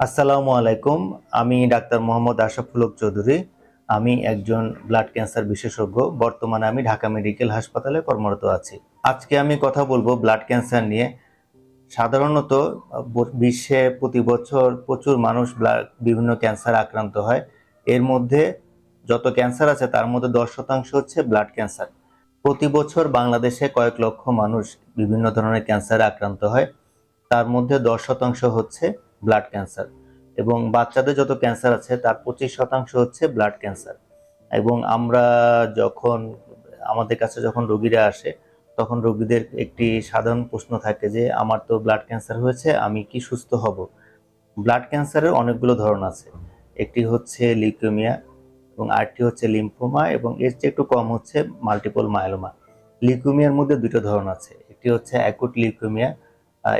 আসসালামু আলাইকুম। আমি ডাক্তার মোহাম্মদ আশরাফুল হক চৌধুরী। আমি একজন ব্লাড ক্যান্সার বিশেষজ্ঞ। বর্তমানে আমি ঢাকা মেডিকেল হাসপাতালে কর্মরত আছি। আজকে আমি কথা বলবো ব্লাড ক্যান্সার নিয়ে। সাধারণত বিশ্বে প্রতি বছর প্রচুর মানুষ বিভিন্ন ক্যান্সার আক্রান্ত হয়। এর মধ্যে যত ক্যান্সার আছে তার মধ্যে 10% হচ্ছে ব্লাড ক্যান্সার। প্রতি বছর বাংলাদেশে কয়েক লক্ষ মানুষ বিভিন্ন ধরনের ক্যান্সারে আক্রান্ত হয়। তার মধ্যে 10% হচ্ছে ব্লাড ক্যান্সার, এবং বাচ্চাদের যত ক্যান্সার আছে তার 25% হচ্ছে ব্লাড ক্যান্সার। এবং আমরা যখন আমাদের কাছে যখন রোগীরা আসে, তখন রোগীদের একটি সাধারণ প্রশ্ন থাকে যে আমার তো ব্লাড ক্যান্সার হয়েছে, আমি কি সুস্থ হব? ব্লাড ক্যান্সারের অনেকগুলো ধরন আছে। একটি হচ্ছে লিউকেমিয়া, এবং আরেকটি হচ্ছে লিম্ফোমা, এবং এর চেয়ে একটু কম হচ্ছে মাল্টিপল মায়োলোমা। লিউকেমিয়ার মধ্যে দুটো ধরন আছে, একটি হচ্ছে অ্যাকুট লিউকেমিয়া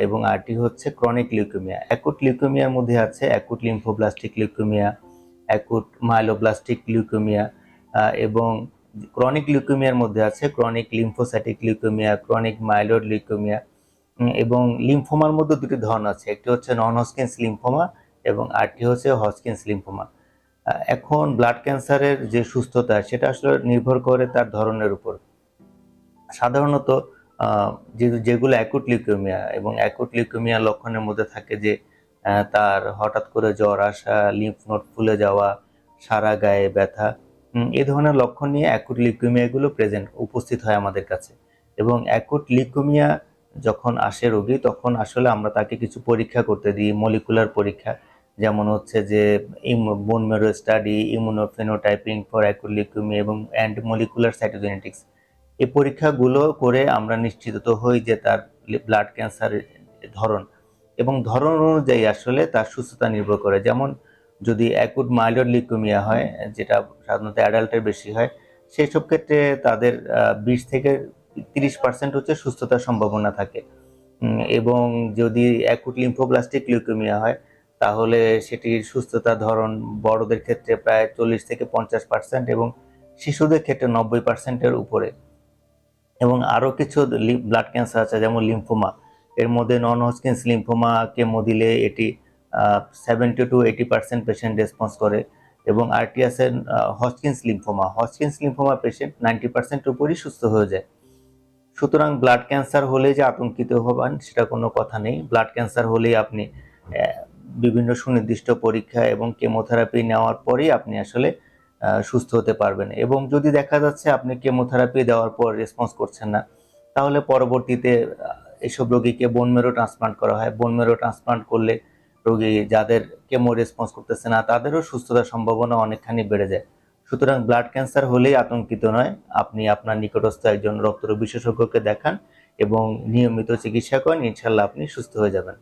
এবং আরেকটি হচ্ছে ক্রনিক লিউকেমিয়া। অ্যাকুট লিউকেমিয়ার মধ্যে আছে acute lymphoblastic leukaemia, acute myeloblastic leukaemia, এবং ক্রনিক লিউকেমিয়ার মধ্যে আছে chronic lymphocytic leukaemia, chronic myeloid leukaemia. এবং লিম্ফোমার মধ্যে দুটি ধরন আছে, একটি হচ্ছে নন হজকিন্স লিম্ফোমা এবং আরেকটি হচ্ছে হজকিন্স লিম্ফোমা। এখন ব্লাড ক্যান্সারের যে সুস্থতা সেটা আসলে নির্ভর করে তার ধরনের উপর। সাধারণত যেগুলো অ্যাকুট লিউকেমিয়া, এবং অ্যাকুট লিউকেমিয়া লক্ষণের মধ্যে থাকে যে তার হঠাৎ করে জ্বর আসা, লিম্ফ নোড ফুলে যাওয়া, সারা গায়ে ব্যথা, এই ধরনের লক্ষণ নিয়ে অ্যাকুট লিউকেমিয়াগুলো উপস্থিত হয় আমাদের কাছে। এবং অ্যাকুট লিউকেমিয়া যখন আসে রোগী, তখন আসলে আমরা তাকে কিছু পরীক্ষা করতে দিই, মলিকুলার পরীক্ষা। যেমন হচ্ছে যে bone marrow study, immunophenotyping for acute leukaemia এবং অ্যান্ড মলিকুলার সাইটোজেনেটিক্স। এই পরীক্ষাগুলো করে আমরা নিশ্চিত হই যে তার ব্লাড ক্যান্সারের ধরন, এবং ধরন অনুযায়ী আসলে তার সুস্থতা নির্ভর করে। যেমন যদি অ্যাকুট মাইলয়েড লিউকেমিয়া হয়, যেটা সাধারণত অ্যাডাল্টের বেশি হয়, সেই সব ক্ষেত্রে তাদের 20 থেকে 30% হচ্ছে সুস্থতার সম্ভাবনা থাকে। এবং যদি অ্যাকুট লিম্ফোব্লাস্টিক লিউকেমিয়া হয়, তাহলে সেটির সুস্থতার ধরন বড়দের ক্ষেত্রে প্রায় 40 থেকে 50%, এবং শিশুদের ক্ষেত্রে 90%-এর উপরে। এবং আরও কিছু ব্লাড ক্যান্সার আছে, যেমন লিম্ফোমা। এর মধ্যে নন হজকিন্স লিম্ফোমা কেমো দিলে এটি 70 to 80% পেশেন্ট রেসপন্স করে। এবং আরটি আছে Hodgkin's lymphoma. Hodgkin's lymphoma patient 90% উপরই সুস্থ হয়ে যায়। সুতরাং ব্লাড ক্যান্সার হলে যে আতঙ্কিত হবেন সেটা কোনো কথা নেই। ব্লাড ক্যান্সার হলেই আপনি বিভিন্ন সুনির্দিষ্ট পরীক্ষা এবং কেমোথেরাপি নেওয়ার পরেই আপনি আসলে সুস্থ হতে পারবেন। এবং যদি দেখা যাচ্ছে আপনি কেমোথেরাপি দেওয়ার পর রেসপন্স করছেন না, তাহলে পরবর্তীতে এসব রোগীকে বোন ম্যারো ট্রান্সপ্লান্ট করা হয়। বোন ম্যারো ট্রান্সপ্লান্ট করলে রোগী যাদের কেমো রেসপন্স করতেছে না, তাদেরও সুস্থতার সম্ভাবনা অনেকখানি বেড়ে যায়। সুতরাং ব্লাড ক্যান্সার হলেই আতঙ্কিত নয়, আপনি আপনার নিকটস্থ একজন রক্তরোগ বিশেষজ্ঞকে দেখান এবং নিয়মিত চিকিৎসা করেন, ইনশাল্লাহ আপনি সুস্থ হয়ে যাবেন।